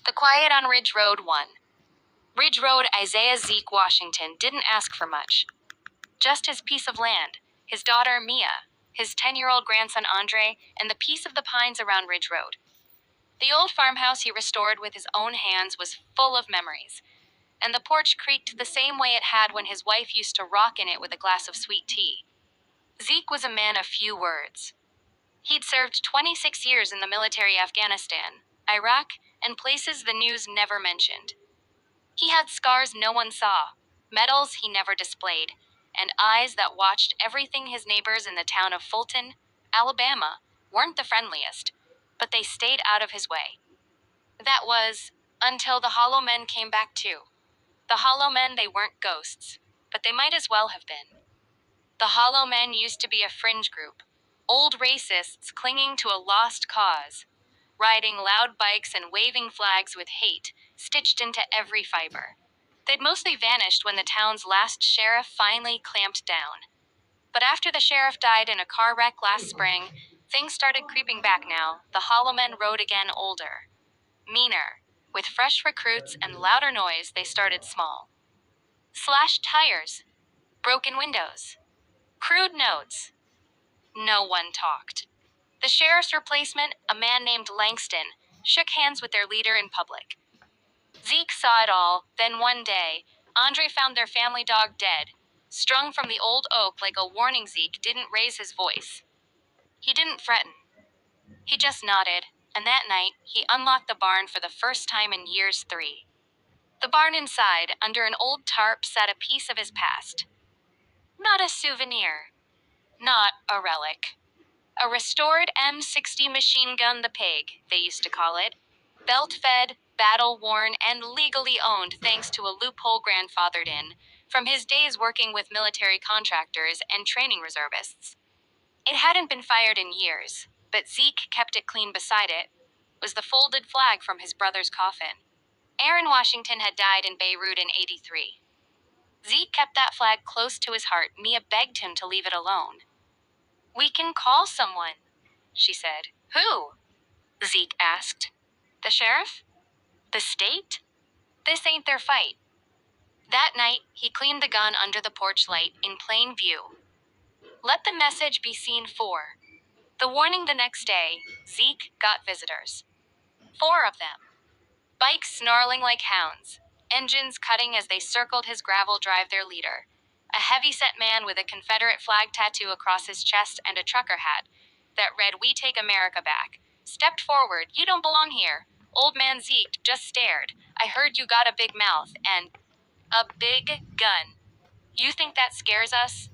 The Quiet on Ridge Road 1. Ridge Road, Isaiah Zeke Washington didn't ask for much. Just his piece of land, his daughter Mia, his 10-year-old grandson Andre, and the piece of the pines around Ridge Road. The old farmhouse he restored with his own hands was full of memories, and the porch creaked the same way it had when his wife used to rock in it with a glass of sweet tea. Zeke was a man of few words. He'd served 26 years in the military Afghanistan, Iraq, and places the news never mentioned. He had scars no one saw, medals he never displayed, and eyes that watched everything. His neighbors in the town of Fulton, Alabama, weren't the friendliest, but they stayed out of his way. That was until the Hollow Men came back too. The Hollow Men, they weren't ghosts, but they might as well have been. The Hollow Men used to be a fringe group, old racists clinging to a lost cause, riding loud bikes and waving flags with hate stitched into every fiber. They'd mostly vanished when the town's last sheriff finally clamped down. But after the sheriff died in a car wreck last spring, things started creeping back now. The Hollow Men rode again, older, meaner. With fresh recruits and louder noise, they started small. Slashed tires, broken windows, crude notes. No one talked. The sheriff's replacement, a man named Langston, shook hands with their leader in public. Zeke saw it all. Then one day, Andre found their family dog dead, strung from the old oak like a warning. Zeke didn't raise his voice. He didn't threaten. He just nodded, and that night, he unlocked the barn for the first time in years 3. The barn inside, under an old tarp, sat a piece of his past. Not a souvenir. Not a relic. A restored M60 machine gun, the Pig, they used to call it. Belt-fed, battle-worn, and legally owned thanks to a loophole grandfathered in from his days working with military contractors and training reservists. It hadn't been fired in years, but Zeke kept it clean. Beside it was the folded flag from his brother's coffin. Aaron Washington had died in Beirut in '83. Zeke kept that flag close to his heart. Mia begged him to leave it alone. "We can call someone," she said. "Who?" Zeke asked. "The sheriff? The state? This ain't their fight." That night, he cleaned the gun under the porch light in plain view. Let the message be seen. 4. The warning. The next day, Zeke got visitors. 4 of them. Bikes snarling like hounds, engines cutting as they circled his gravel drive. Their leader, a heavy-set man with a Confederate flag tattoo across his chest and a trucker hat that read "We Take America Back," stepped forward. "You don't belong here." Old man Zeke just stared. "I heard you got a big mouth and a big gun. You think that scares us?"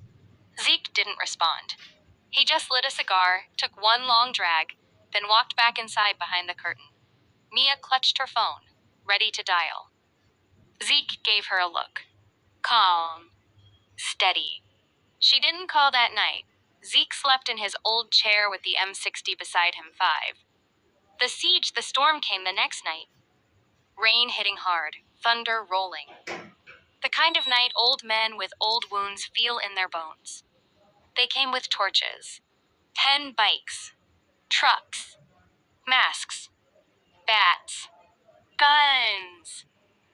Zeke didn't respond. He just lit a cigar, took one long drag, then walked back inside behind the curtain. Mia clutched her phone, ready to dial. Zeke gave her a look. Calm. Steady. She didn't call that night. Zeke slept in his old chair with the M60 beside him. 5. The storm came the next night. Rain hitting hard, thunder rolling. The kind of night old men with old wounds feel in their bones. They came with torches, 10 bikes, trucks, masks, bats, guns.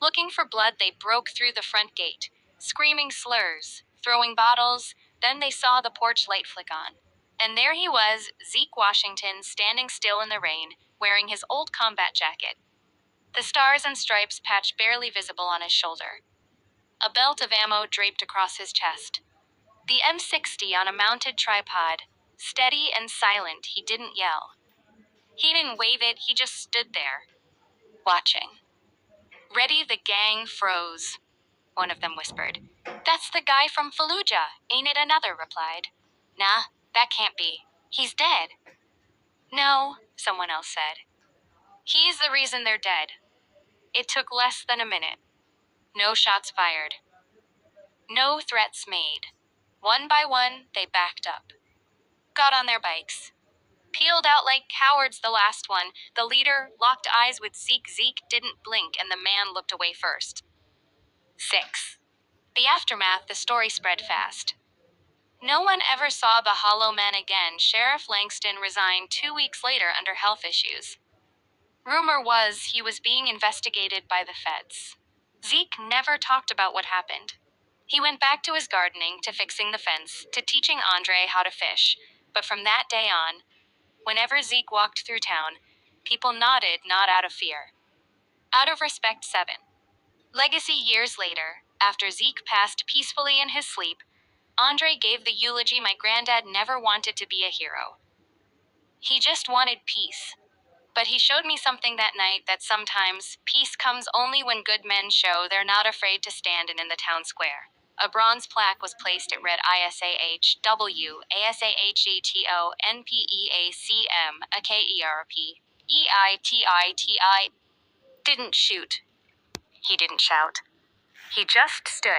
Looking for blood, they broke through the front gate, screaming slurs, throwing bottles. Then they saw the porch light flick on. And there he was, Zeke Washington, standing still in the rain, wearing his old combat jacket. The stars and stripes patch barely visible on his shoulder. A belt of ammo draped across his chest. The M60 on a mounted tripod, steady and silent. He didn't yell. He didn't wave it, he just stood there, watching. "Ready?" The gang froze. One of them whispered. "That's the guy from Fallujah, ain't it?" Another replied. "Nah, that can't be. He's dead." "No," someone else said. "He's the reason they're dead." It took less than a minute. No shots fired. No threats made. One by one, they backed up. Got on their bikes. Peeled out like cowards. The last one, the leader, locked eyes with Zeke. Zeke didn't blink, and the man looked away first. 6. The aftermath. The story spread fast. No one ever saw the Hollow Men again. Sheriff Langston resigned 2 weeks later under health issues. Rumor was he was being investigated by the feds. Zeke never talked about what happened. He went back to his gardening, to fixing the fence, to teaching Andre how to fish. But from that day on, whenever Zeke walked through town, people nodded, not out of fear. Out of respect. 7. Legacy. Years later, after Zeke passed peacefully in his sleep, Andre gave the eulogy my granddad never wanted to be a hero. He just wanted peace. But he showed me something that night, that sometimes peace comes only when good men show they're not afraid to stand in the town square. A bronze plaque was placed. It read ISAHW ASAHETO NPEACM AKERP EITITI. Didn't shoot. He didn't shout. He just stood.